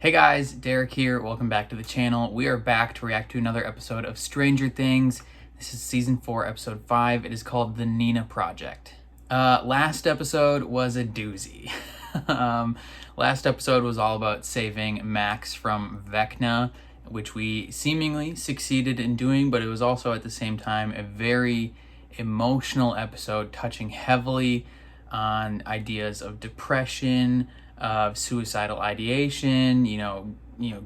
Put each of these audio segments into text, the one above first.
Hey guys, Derek here. Welcome back to the channel. We are back to react to another episode of Stranger Things. This is season 4, episode 5. It is called The Nina Project. Last episode was a doozy. Last episode was all about saving Max from Vecna, which we seemingly succeeded in doing, but it was also at the same time a very emotional episode, touching heavily on ideas of depression, of suicidal ideation,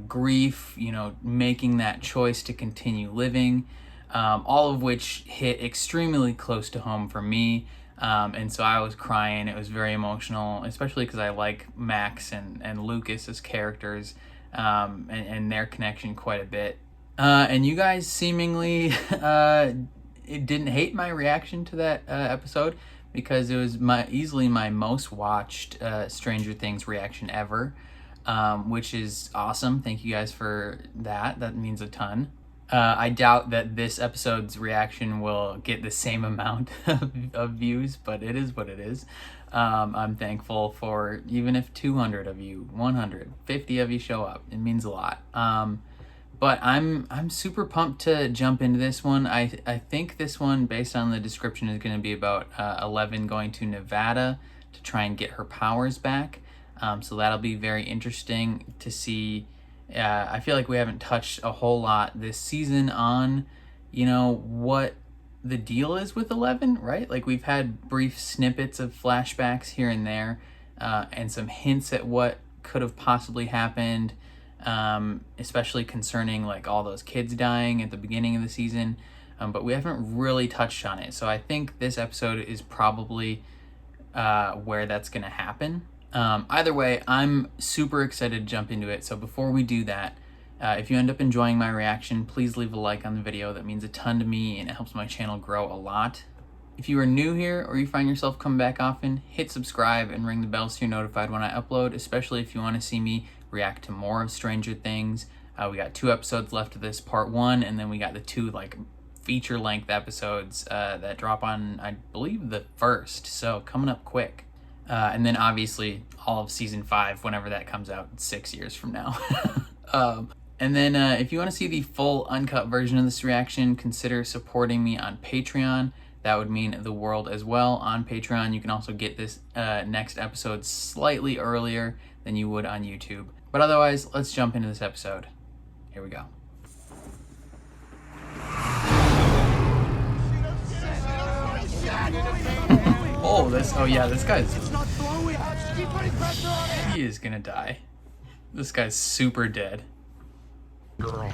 grief, making that choice to continue living, all of which hit extremely close to home for me. And so I was crying. It was very emotional, especially because I like Max and Lucas as characters, and their connection quite a bit. And you guys seemingly it didn't hate my reaction to that episode, because it was easily my most watched Stranger Things reaction ever, which is awesome. Thank you guys for that. That means a ton. I doubt that this episode's reaction will get the same amount of views, but it is what it is. I'm thankful for even if 200 of you, 150 of you show up. It means a lot. But I'm super pumped to jump into this one. I think this one, based on the description, is going to be about 11 going to Nevada to try and get her powers back. So that'll be very interesting to see. I feel like we haven't touched a whole lot this season on, what the deal is with 11, right? Like, we've had brief snippets of flashbacks here and there, and some hints at what could have possibly happened. Especially concerning like all those kids dying at the beginning of the season, but we haven't really touched on it. So I think this episode is probably where that's gonna happen. Either way, I'm super excited to jump into it. So before we do that, if you end up enjoying my reaction, please leave a like on the video. That means a ton to me and it helps my channel grow a lot. If you are new here or you find yourself coming back often, hit subscribe and ring the bell so you're notified when I upload, especially if you want to see me react to more of Stranger Things. We got 2 episodes left of this, part 1, and then we got the 2 feature-length episodes that drop on, I believe, the 1st, so coming up quick. And then obviously all of season 5 whenever that comes out 6 years from now. And then if you want to see the full uncut version of this reaction, consider supporting me on Patreon. That would mean the world as well. On Patreon, you can also get this next episode slightly earlier than you would on YouTube. But otherwise, let's jump into this episode. Here we go. This guy's... He is gonna die. This guy's super dead. Girl.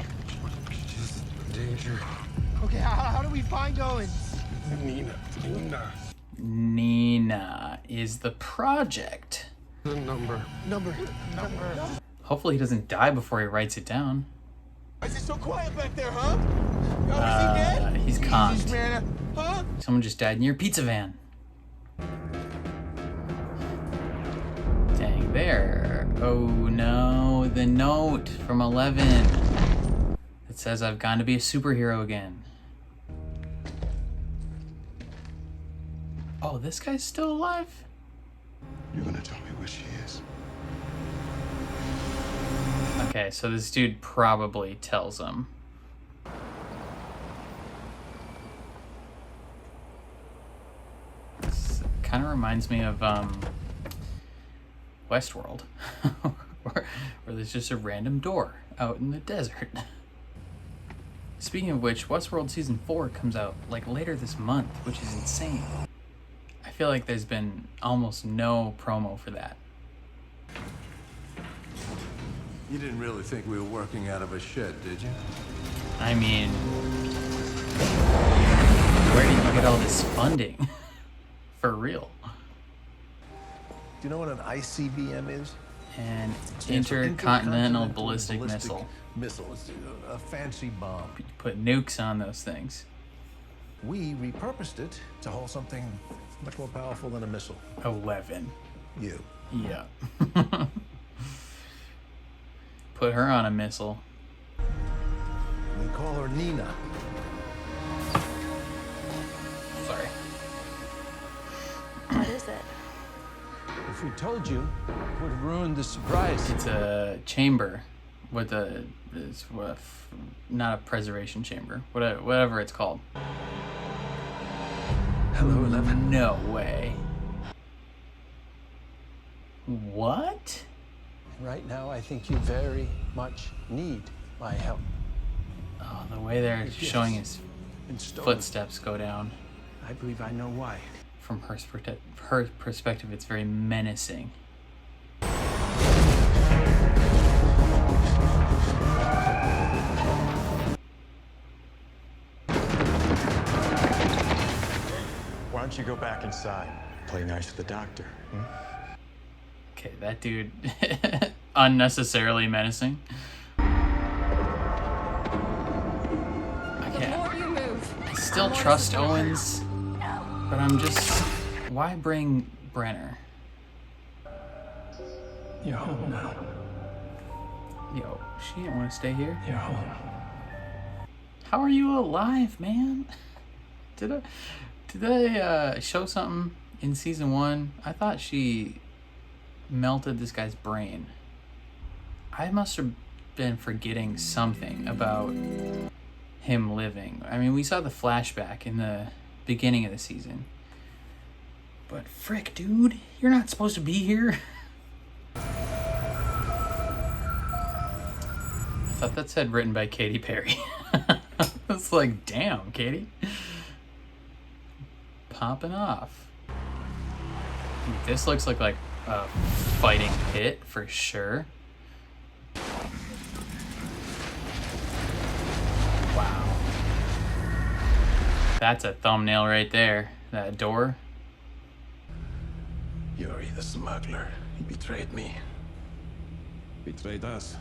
Danger. Okay, how do we find Owens? Nina is the project. The number. Hopefully he doesn't die before he writes it down. Is it so quiet back there, huh? Is he dead? He's conned. Jesus, man. Huh? Someone just died in your pizza van. Dang, there. Oh no, the note from 11. It says I've gone to be a superhero again. Oh, this guy's still alive? You're gonna tell me where she is. Okay, so this dude probably tells him. This kind of reminds me of Westworld, where there's just a random door out in the desert. Speaking of which, Westworld season 4 comes out later this month, which is insane. I feel like there's been almost no promo for that. You didn't really think we were working out of a shed, did you? I mean, where did you get all this funding? For real. Do you know what an ICBM is? An intercontinental ballistic missile. It's a fancy bomb. You put nukes on those things. We repurposed it to hold something much more powerful than a missile. 11. You. Yeah. Put her on a missile. We call her Nina. Sorry. What is it? If we told you, it would have ruined the surprise. It's a chamber with not a preservation chamber, whatever it's called. Hello, 11. No way. What? Right now, I think you very much need my help. Oh, the way they're showing his Been stolen. footsteps go down. I believe I know why. From her perspective, it's very menacing. Why don't you go back inside? Play nice with the doctor. Okay, that dude, unnecessarily menacing. The more you move, I still trust Owens, but I'm just... Why bring Brenner? You're home now. Yo, she didn't want to stay here. You're home. How are you alive, man? Did they show something in season 1? I thought she melted this guy's brain. I must have been forgetting something about him living. I mean, we saw the flashback in the beginning of the season. But frick, dude, you're not supposed to be here. I thought that said written by Katy Perry. It's like, damn, Katy. Popping off. Dude, this looks like a fighting pit for sure. Wow. That's a thumbnail right there. That door. Yuri, the smuggler. He betrayed me. Betrayed us.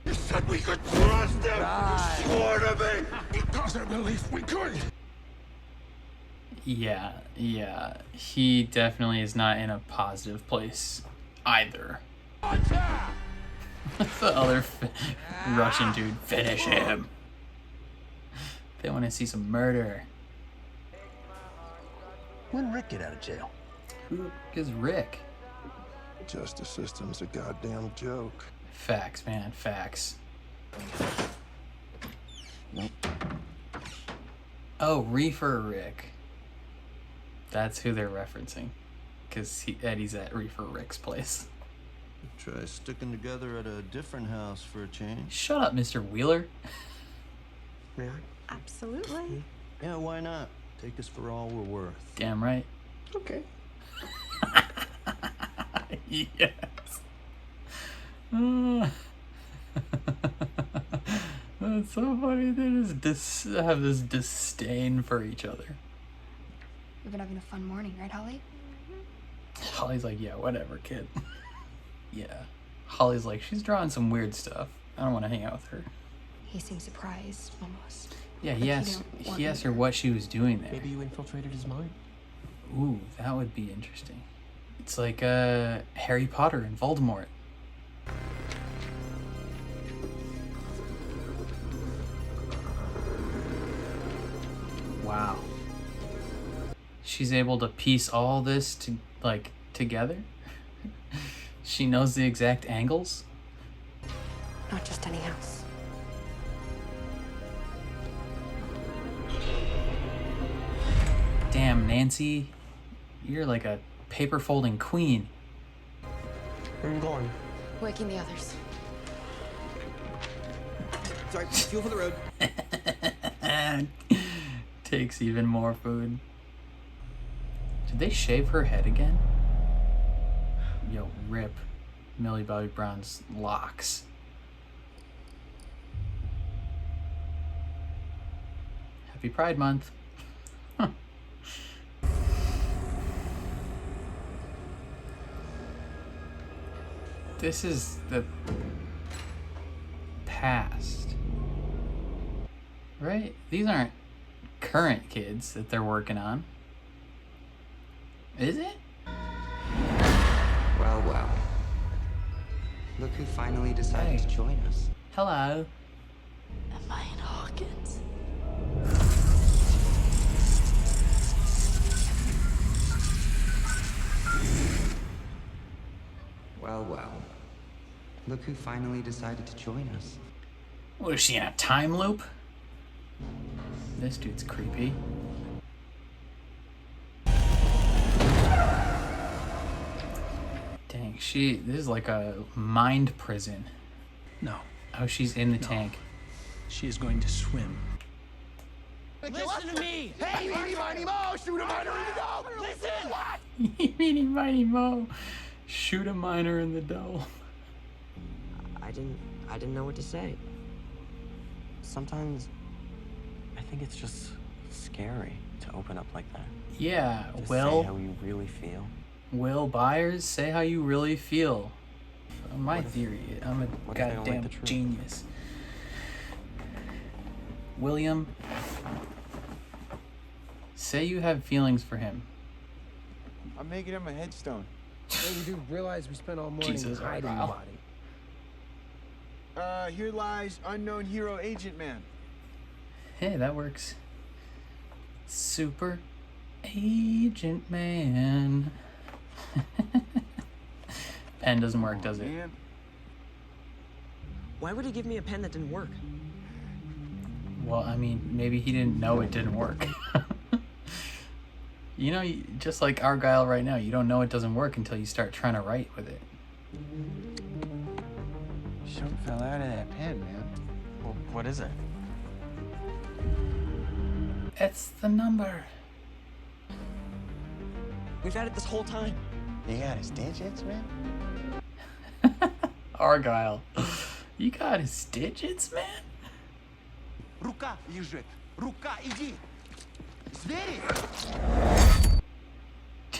You said we could trust him! You swore to me! Because I believed we could! Yeah. He definitely is not in a positive place either. The other Russian dude, finish him. They want to see some murder. When Rick get out of jail? Who is Rick? Justice system's a goddamn joke. Facts, man, facts. Oh, Reefer Rick. That's who they're referencing. Because Eddie's at Reefer Rick's place. Try sticking together at a different house for a change. Shut up, Mr. Wheeler. Really? absolutely. Yeah, why not? Take us for all we're worth. Damn right. Okay. Yes. That's so funny. They just have this disdain for each other. We've been having a fun morning, right, Holly? Holly's like, yeah, whatever, kid. Yeah. Holly's like, she's drawing some weird stuff. I don't want to hang out with her. He seemed surprised, almost. Yeah, Like he asked her what she was doing there. Maybe you infiltrated his mind. Ooh, that would be interesting. It's like Harry Potter and Voldemort. Wow. She's able to piece all this together. She knows the exact angles. Not just any house. Damn, Nancy, you're like a paper folding queen. Where are you going? Waking the others. Sorry, fuel for the road. Takes even more food. Did they shave her head again? Yo, rip Millie Bobby Brown's locks. Happy Pride Month. Huh. This is the past, right? These aren't current kids that they're working on. Is it? Well, well. Look who finally decided to join us. Hello. Am I in Hawkins? well. Look who finally decided to join us. What is she in a time loop? This dude's creepy. Dang, this is like a mind prison. No. Oh, she's in the tank. She is going to swim. Listen to me! Hey, eeny, miny, mo! Shoot a miner in the dough! Listen! What? Eeny, miny, mo. Shoot a miner in the dough. I didn't know what to say. Sometimes I think it's just scary to open up like that. Yeah, To Will. say how you really feel. Will Byers, say how you really feel. My What if- theory, I'm a what if they don't like goddamn the truth? genius. William, say you have feelings for him. I'm making him a headstone. Hey, you do realize we spent all morning Jesus, hiding the Argyle. body? Here lies unknown hero agent man. Hey, that works. Super Agent Man. Pen doesn't work, does it? Man. Why would he give me a pen that didn't work? Well, I mean, maybe he didn't know it didn't work. You know, just like Argyle right now, you don't know it doesn't work until you start trying to write with it. Something fell out of that pen, man. Well, what is it? It's the number. We've had it this whole time. You got his digits, man? Argyle. You got his digits, man? Рука лежит. Рука, иди. Звери!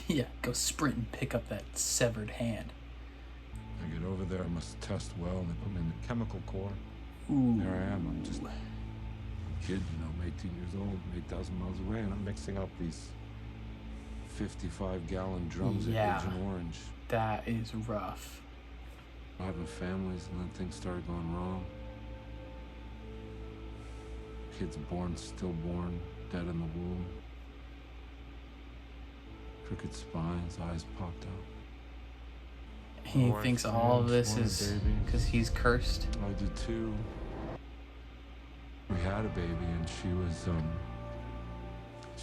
Yeah, go sprint and pick up that severed hand. I get over there, I must test well, and they put me in the chemical core. Ooh. There I am, I'm just a kid, I'm 18 years old, 8,000 miles away, and I'm mixing up these 55-gallon drums of Agent Orange. That is rough. Having families, and then things started going wrong. Kids born, stillborn, dead in the womb. Crooked spines, eyes popped out. He thinks all of this is because he's cursed. I did too. We had a baby, and she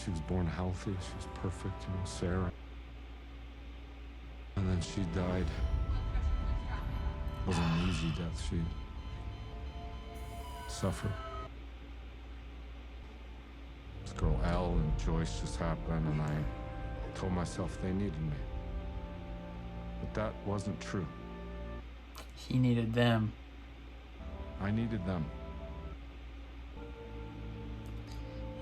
was born healthy. She was perfect, Sarah. And then she died. It wasn't an easy death. She suffered. This girl Elle and Joyce just happened, and I told myself they needed me. But that wasn't true. He needed them. I needed them.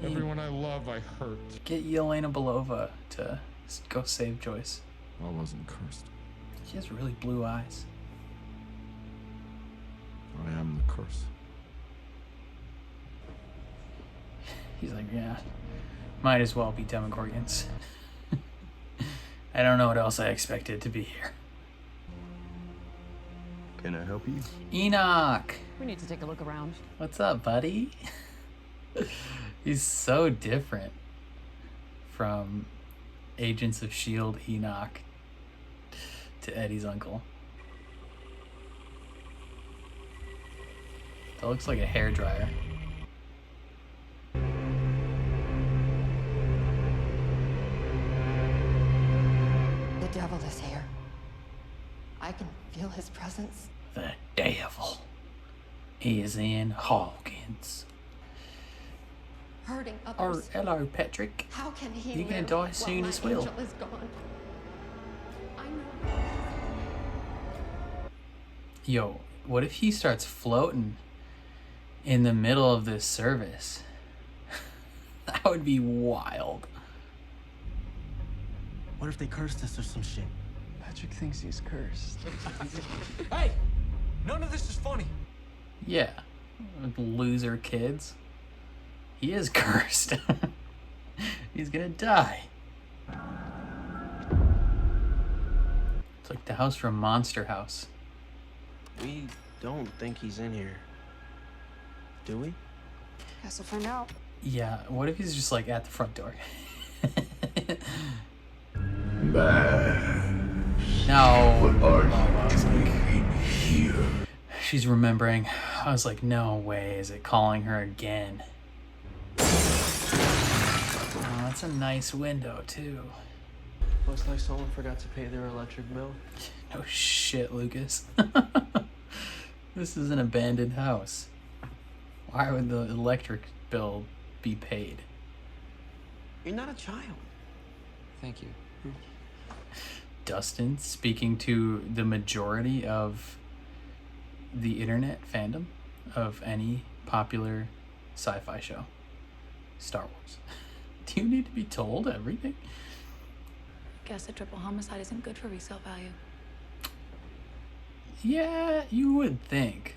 Everyone I love, I hurt. Get Yelena Belova to go save Joyce. I wasn't cursed. She has really blue eyes. I am the curse. He's like, yeah, might as well be Demogorgons. I don't know what else I expected to be here. Can I help you? Enoch! We need to take a look around. What's up, buddy? He's so different from Agents of S.H.I.E.L.D. Enoch to Eddie's uncle. That looks like a hairdryer. The devil is here. I can feel his presence. The devil is in Hawkins. Hurting Or, others. hello, Patrick. How can he You're gonna live die while soon my as well. angel is gone? I know. Yo, what if he starts floating in the middle of this service? That would be wild. What if they cursed us or some shit? Patrick thinks he's cursed. Hey! None of this is funny. Yeah, loser kids. He is cursed. He's gonna die. It's like the house from Monster House. We don't think he's in here. Do we? Guess we'll find out. Yeah, what if he's just like at the front door? No. Footbars. she's remembering. I was like, no way is it calling her again. Oh, that's a nice window, too. Looks like someone forgot to pay their electric bill. No shit, Lucas. This is an abandoned house. Why would the electric bill be paid? You're not a child. Thank you. Dustin speaking to the majority of the internet fandom of any popular sci-fi show. Star Wars. Do you need to be told everything? Guess a triple homicide isn't good for resale value. Yeah, you would think.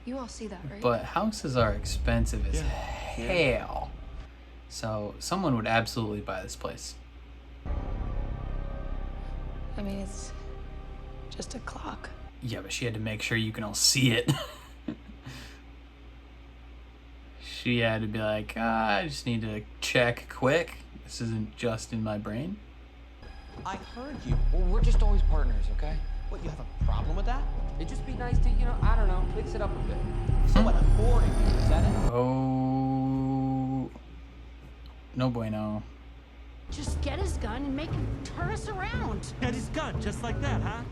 You all see that, right? But houses are expensive as hell. So someone would absolutely buy this place. I mean, it's just a clock. Yeah, but she had to make sure you can all see it. She had to be like, I just need to check quick. This isn't just in my brain. I heard you. Well, we're just always partners, okay? What, you have a problem with that? It'd just be nice to, you know, I don't know, mix it up a bit. So what, I'm boring you, is that it? Oh. No bueno. Just get his gun and make him turn us around. Get his gun, just like that, huh?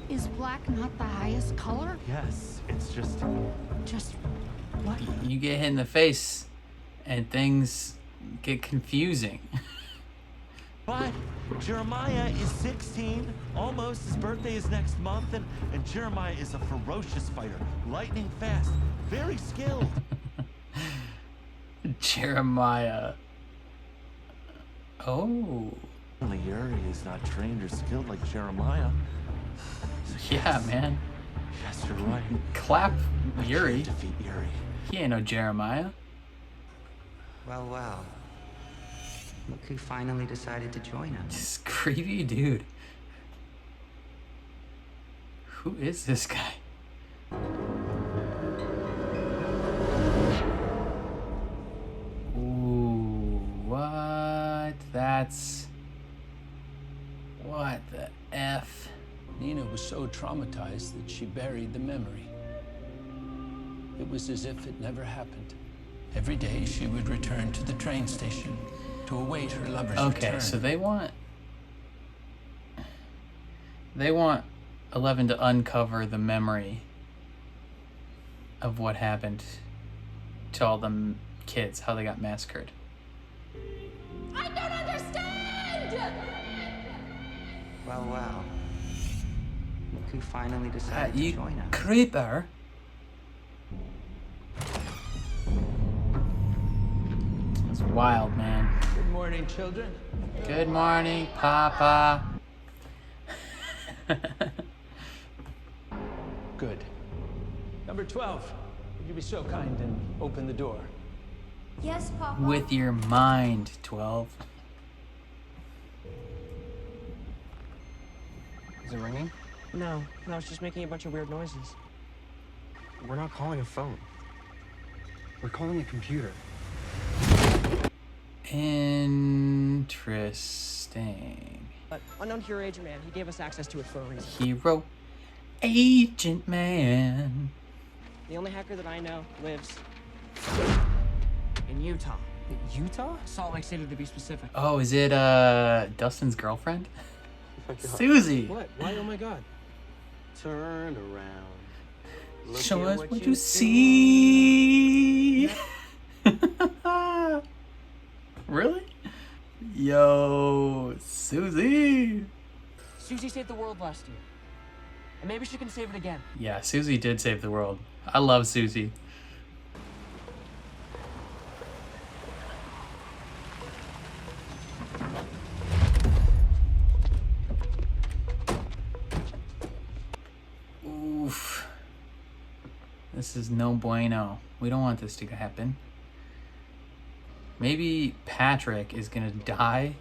Is black not the highest color? Yes, it's just... Just what? You get hit in the face and things get confusing. But Jeremiah is 16, almost. His birthday is next month, and Jeremiah is a ferocious fighter, lightning fast, very skilled. Jeremiah. Oh. Only Yuri is not trained or skilled like Jeremiah. So Yeah, man. Yes, you're right. Clap Yuri. Defeat Yuri. He ain't no Jeremiah. Well, well. Look who finally decided to join us. This creepy dude. Who is this guy? Ooh, what? That's... What the F? Nina was so traumatized that she buried the memory. It was as if it never happened. Every day she would return to the train station to await her lover's return. Okay, so they want 11 to uncover the memory of what happened to all the kids, how they got massacred. I don't understand! Well, well. Look who finally decided to You join us. creeper. That's wild, man. Good morning, children. Good morning, Papa. Good. Number 12, would you be so kind and open the door? Yes, Papa. With your mind, 12. Is it ringing? No, it's just making a bunch of weird noises. We're not calling a phone. We're calling a computer. Interesting. But unknown hero agent man, he gave us access to it for a reason. Hero agent man. The only hacker that I know lives in Utah. Utah? Salt Lake City to be specific. Oh, is it Dustin's girlfriend? Susie. What? Why? Oh my God. Turn around. Look Show at us what you see. Really? Yo, Susie. Susie saved the world last year. And maybe she can save it again. Yeah, Susie did save the world. I love Susie. Oof. This is no bueno. We don't want this to happen. Maybe Patrick is gonna die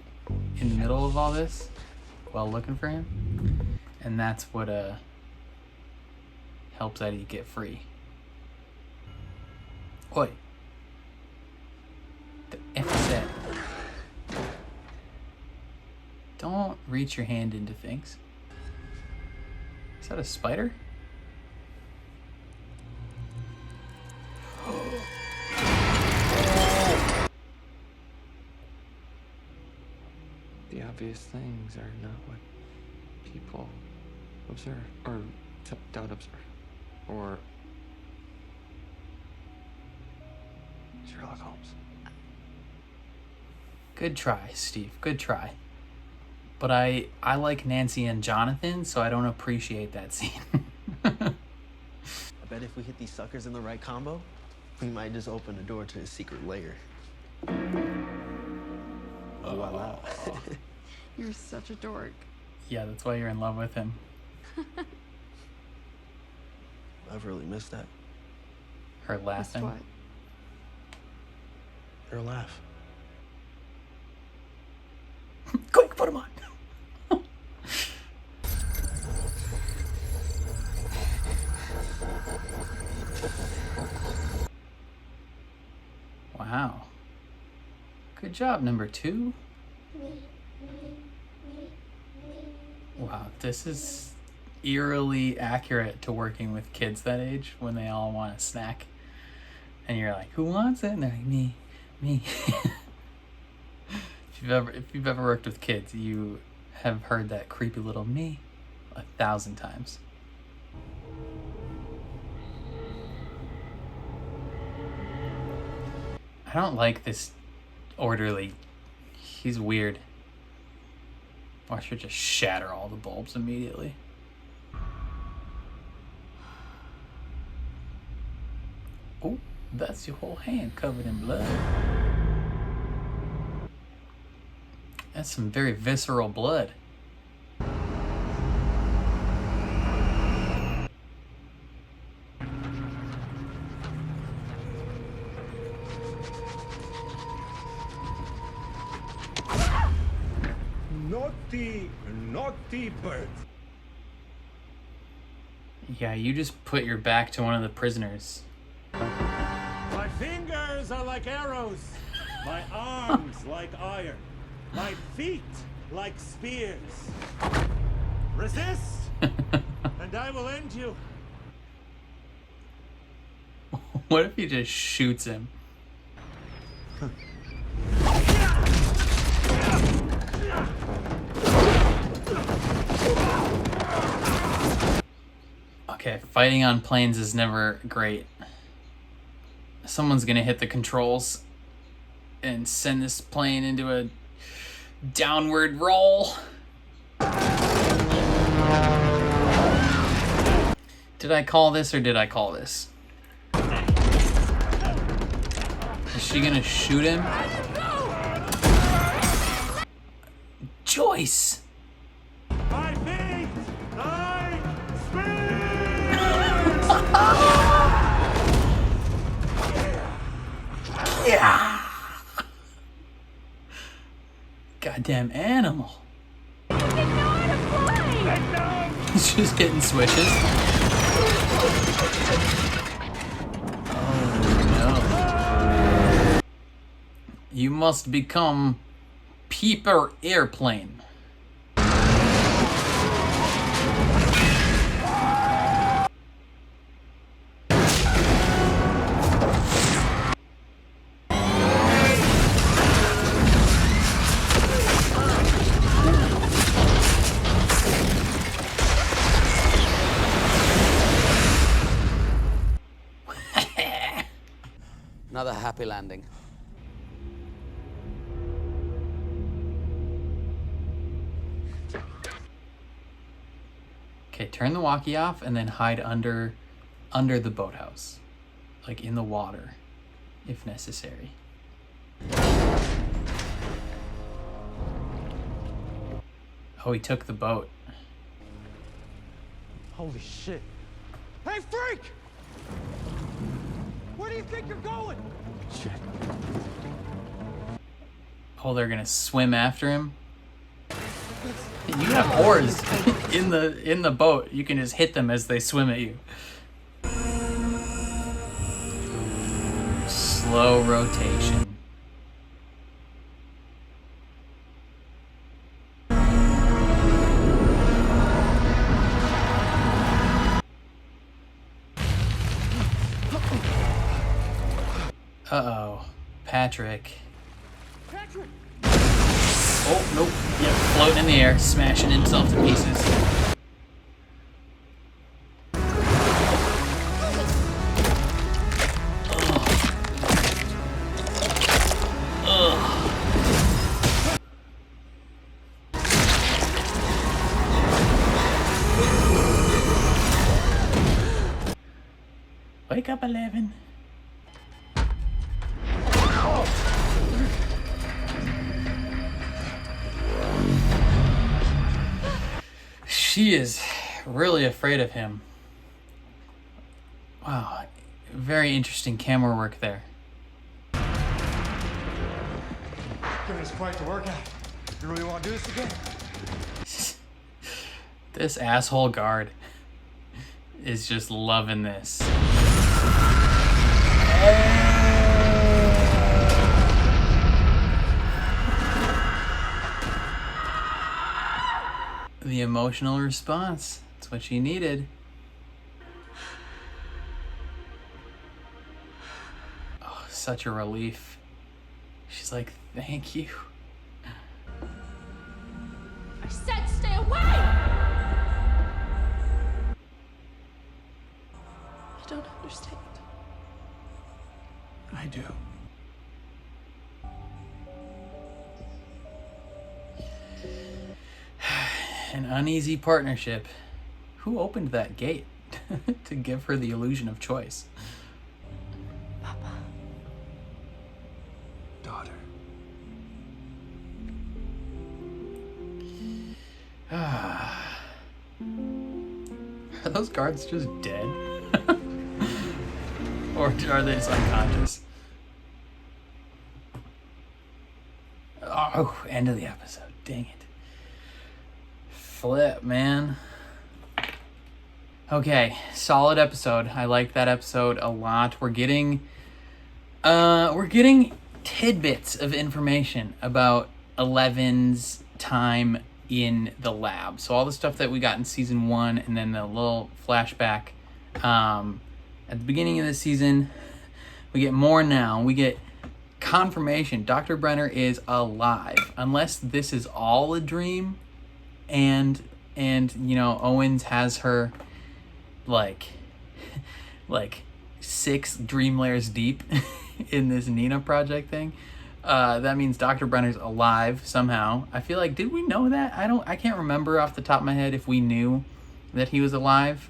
in the middle of all this while looking for him. And that's what helps Eddie get free. Oi. The F is that? Don't reach your hand into things. Is that a spider? The obvious things are not what people observe, or don't observe, or Sherlock Holmes. Good try, Steve. Good try. But I like Nancy and Jonathan, so I don't appreciate that scene. I bet if we hit these suckers in the right combo, we might just open a door to a secret lair. Voila. You're such a dork. Yeah, that's why you're in love with him. I've really missed that. Her laughing. What? Her laugh. Quick, put him on. Wow. Good job, number 2. Wow, this is eerily accurate to working with kids that age when they all want a snack. And you're like, who wants it? And they're like, me. If you've ever worked with kids, you have heard that creepy little me 1,000 times. I don't like this orderly. He's weird. Watch her just shatter all the bulbs immediately. Oh, that's your whole hand covered in blood. That's some very visceral blood. Naughty bird. Yeah, you just put your back to one of the prisoners. My fingers are like arrows. My arms like iron. My feet like spears. Resist, and I will end you. What if he just shoots him? Okay, fighting on planes is never great. Someone's gonna hit the controls and send this plane into a downward roll. Did I call this or did I call this? Is she gonna shoot him? Joyce! My feet like spears. Yeah! Goddamn animal. He's just getting switches. Oh no. You must become Peeper Airplane. Another happy landing. Okay, turn the walkie off and then hide under the boathouse. Like in the water, if necessary. Oh, he took the boat. Holy shit. Hey, freak! Where do you think you're going? Shit. Oh, they're gonna swim after him? You have oars in the boat. You can just hit them as they swim at you. Slow rotation. Uh-oh. Patrick. Patrick! Oh, nope. Yep, floating in the air, smashing himself to pieces. Wake up, 11. She is really afraid of him. Wow, very interesting camera work there. Giving us quite the workout. You really want to do this again? This asshole guard is just loving this. The emotional response. That's what she needed. Oh, such a relief. She's like, thank you. I said stay away! I don't understand. I do. An uneasy partnership. Who opened that gate to give her the illusion of choice? Papa. Daughter. Are those guards just dead? Or are they just unconscious? Oh, end of the episode. Dang it. Flip, man. Okay, solid episode. I like that episode a lot. We're getting tidbits of information about Eleven's time in the lab. So all the stuff that we got in season 1, and then the little flashback at the beginning of the season, we get more now. We get confirmation Dr. Brenner is alive, unless this is all a dream, and you know, Owens has her like 6 dream layers deep in this Nina project thing. That means Dr. Brenner's alive somehow. I feel like, did we know that? I can't remember off the top of my head if we knew that he was alive.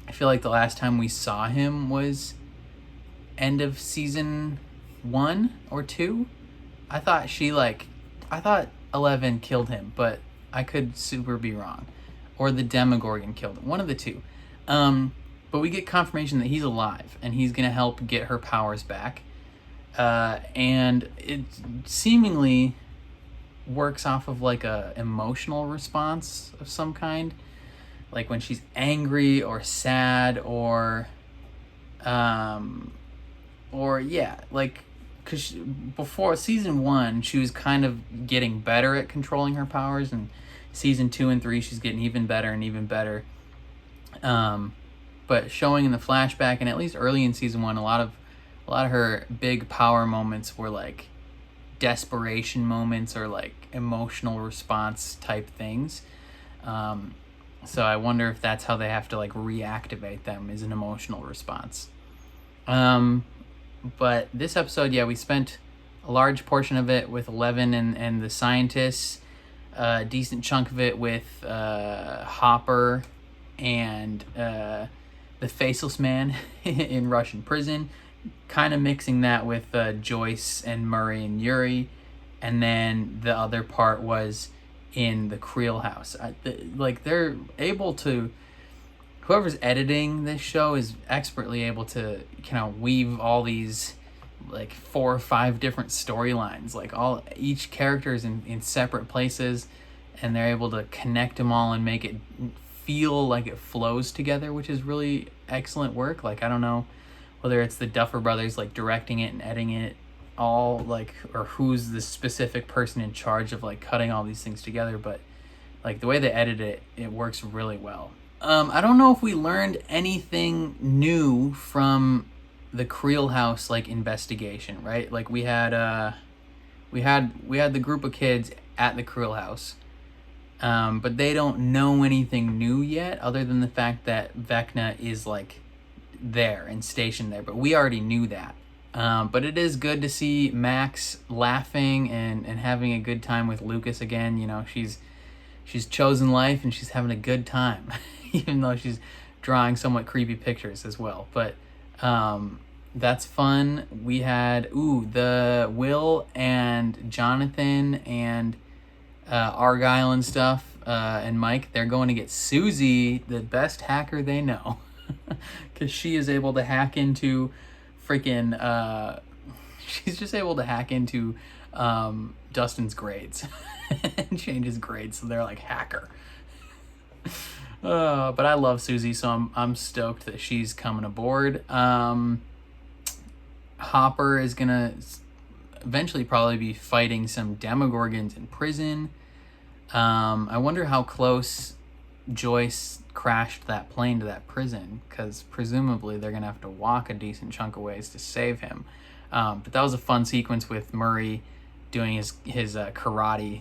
I feel like the last time we saw him was end of season 1 or 2. I thought 11 killed him, but I could super be wrong. Or the Demogorgon killed him. One of the two. But we get confirmation that he's alive and he's going to help get her powers back. And it seemingly works off of like a emotional response of some kind. Like when she's angry or sad or yeah, like, because before season 1, she was kind of getting better at controlling her powers, and season 2 and 3, she's getting even better and even better. But showing in the flashback, and at least early in season 1, a lot of her big power moments were like desperation moments or like emotional response type things. So I wonder if that's how they have to like reactivate them, is an emotional response. But this episode, yeah, we spent a large portion of it with 11 and the scientists, a decent chunk of it with Hopper and the Faceless Man in Russian prison, kind of mixing that with Joyce and Murray and Yuri, and then the other part was in the Creel house. Like, they're able to, whoever's editing this show is expertly able to kind of weave all these like 4 or 5 different storylines. Like each character is in separate places, and they're able to connect them all and make it feel like it flows together, which is really excellent work. Like, I don't know whether it's the Duffer Brothers like directing it and editing it all, like, or who's the specific person in charge of like cutting all these things together, but like the way they edit it, it works really well. I don't know if we learned anything new from the Creel house like investigation, right? Like we had the group of kids at the Cruel House. But they don't know anything new yet, other than the fact that Vecna is like there and stationed there. But we already knew that. But it is good to see Max laughing and having a good time with Lucas again. You know, she's chosen life and she's having a good time, even though she's drawing somewhat creepy pictures as well. But that's fun. We had the Will and Jonathan and Argyle and stuff, and Mike. They're going to get Susie, the best hacker they know, because she is able to hack into freaking. She's just able to hack into Dustin's grades and change his grades, so they're like hacker. But I love Susie, so I'm stoked that she's coming aboard. Hopper is gonna eventually probably be fighting some Demogorgons in prison. I wonder how close Joyce crashed that plane to that prison, because presumably they're gonna have to walk a decent chunk of ways to save him. But that was a fun sequence with Murray doing his karate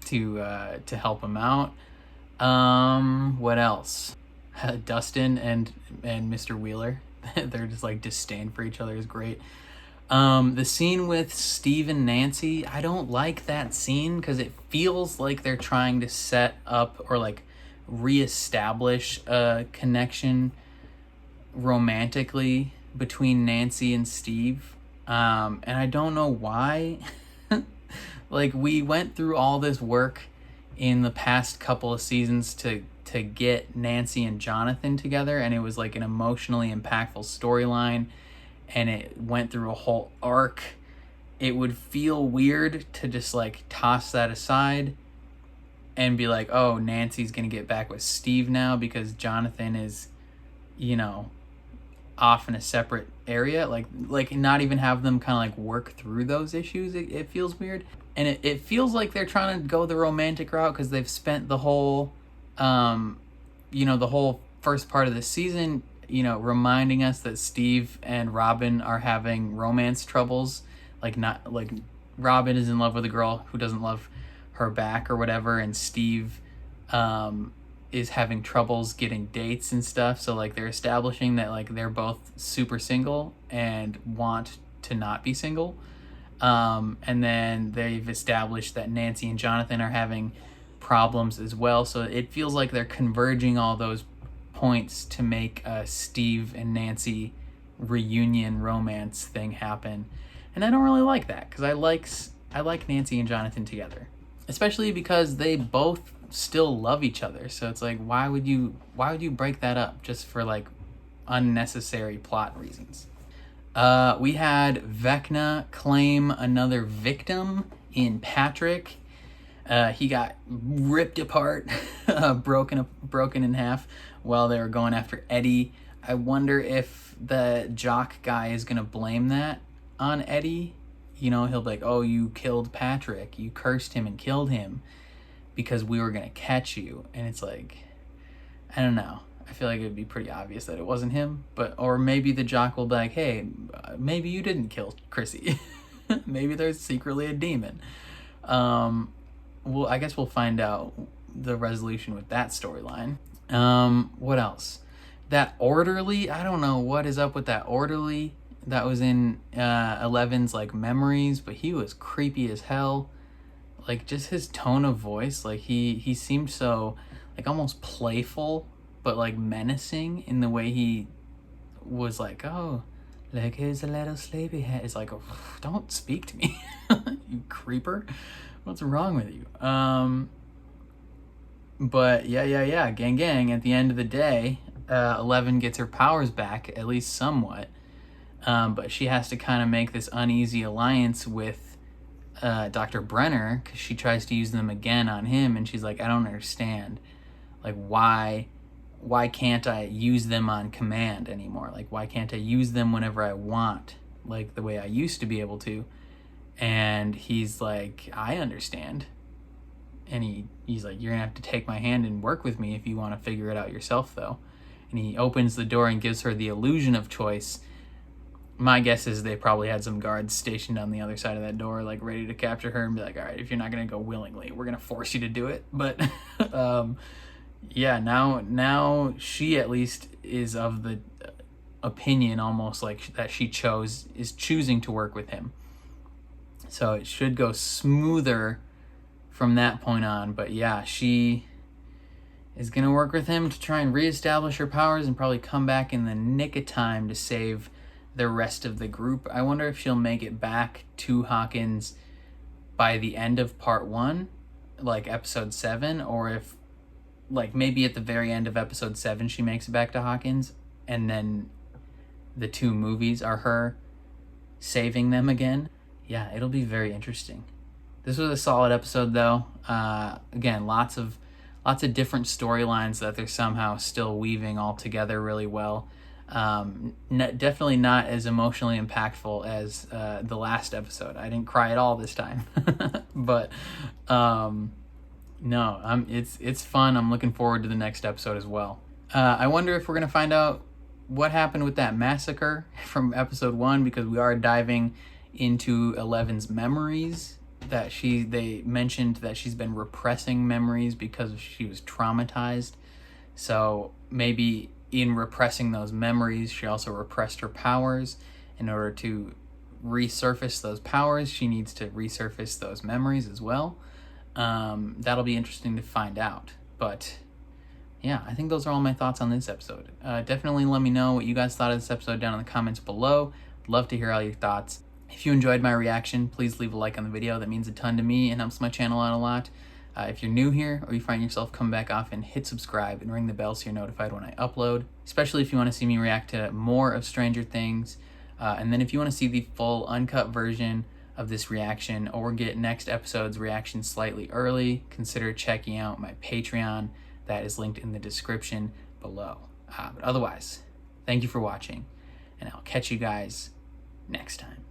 to help him out. What else? Dustin and Mr. Wheeler, they're just like disdain for each other is great. The scene with Steve and Nancy, I don't like that scene because it feels like they're trying to set up or like reestablish a connection romantically between Nancy and Steve. And I don't know why. Like, we went through all this work in the past couple of seasons to get Nancy and Jonathan together, and it was like an emotionally impactful storyline, and it went through a whole arc. It would feel weird to just like toss that aside and be like, oh, Nancy's gonna get back with Steve now because Jonathan is, you know, off in a separate area. Like not even have them kind of like work through those issues. It feels weird. And it feels like they're trying to go the romantic route because they've spent the whole, the whole first part of the season, reminding us that Steve and Robin are having romance troubles. Like Robin is in love with a girl who doesn't love her back or whatever, and Steve is having troubles getting dates and stuff. So like they're establishing that like they're both super single and want to not be single. And then they've established that Nancy and Jonathan are having problems as well. So it feels like they're converging all those points to make a Steve and Nancy reunion romance thing happen. And I don't really like that because I like Nancy and Jonathan together, especially because they both still love each other. So it's like, why would you break that up just for like unnecessary plot reasons? We had Vecna claim another victim in Patrick. He got ripped apart, broken in half while they were going after Eddie. I wonder if the jock guy is going to blame that on Eddie. He'll be like, oh, you killed Patrick. You cursed him and killed him because we were going to catch you. And it's like, I don't know. I feel like it would be pretty obvious that it wasn't him, or maybe the jock will be like, hey, maybe you didn't kill Chrissy. Maybe there's secretly a demon. I guess we'll find out the resolution with that storyline. What else? That orderly, I don't know what is up with that orderly that was in 11's like memories, but he was creepy as hell. Like just his tone of voice, like he seemed so like almost playful, but like menacing in the way he was like, oh, like here's a little sleepyhead. It's like, oh, don't speak to me, you creeper. What's wrong with you? But yeah, gang. At the end of the day, 11 gets her powers back, at least somewhat. But she has to kind of make this uneasy alliance with Dr. Brenner because she tries to use them again on him, and she's like, I don't understand. Like, why can't I use them on command anymore? Like, why can't I use them whenever I want, like the way I used to be able to? And he's like, I understand. And he's like, you're gonna have to take my hand and work with me if you want to figure it out yourself, though. And he opens the door and gives her the illusion of choice, my guess is they probably had some guards stationed on the other side of that door, like ready to capture her and be like, all right, if you're not going to go willingly, we're going to force you to do it. But yeah, now she at least is of the opinion almost like that is choosing to work with him. So it should go smoother from that point on. But yeah, she is going to work with him to try and reestablish her powers and probably come back in the nick of time to save the rest of the group. I wonder if she'll make it back to Hawkins by the end of part 1, like episode 7, or if like maybe at the very end of episode 7 she makes it back to Hawkins, and then the 2 movies are her saving them again. Yeah, it'll be very interesting. This was a solid episode though. Again, lots of different storylines that they're somehow still weaving all together really well. Definitely not as emotionally impactful as the last episode. I didn't cry at all this time. But no, it's fun. I'm looking forward to the next episode as well. I wonder if we're gonna find out what happened with that massacre from episode 1, because we are diving into Eleven's memories. That they mentioned that she's been repressing memories because she was traumatized. So maybe in repressing those memories, she also repressed her powers. In order to resurface those powers, she needs to resurface those memories as well. That'll be interesting to find out. But yeah, I think those are all my thoughts on this episode. Definitely let me know what you guys thought of this episode down in the comments below. I'd love to hear all your thoughts. If you enjoyed my reaction, please leave a like on the video. That means a ton to me and helps my channel out a lot. If you're new here or you find yourself coming back often, hit subscribe and ring the bell so you're notified when I upload, especially if you want to see me react to more of Stranger Things. And then if you want to see the full uncut version of this reaction or get next episode's reaction slightly early, consider checking out my Patreon. That is linked in the description below. But otherwise, thank you for watching, and I'll catch you guys next time.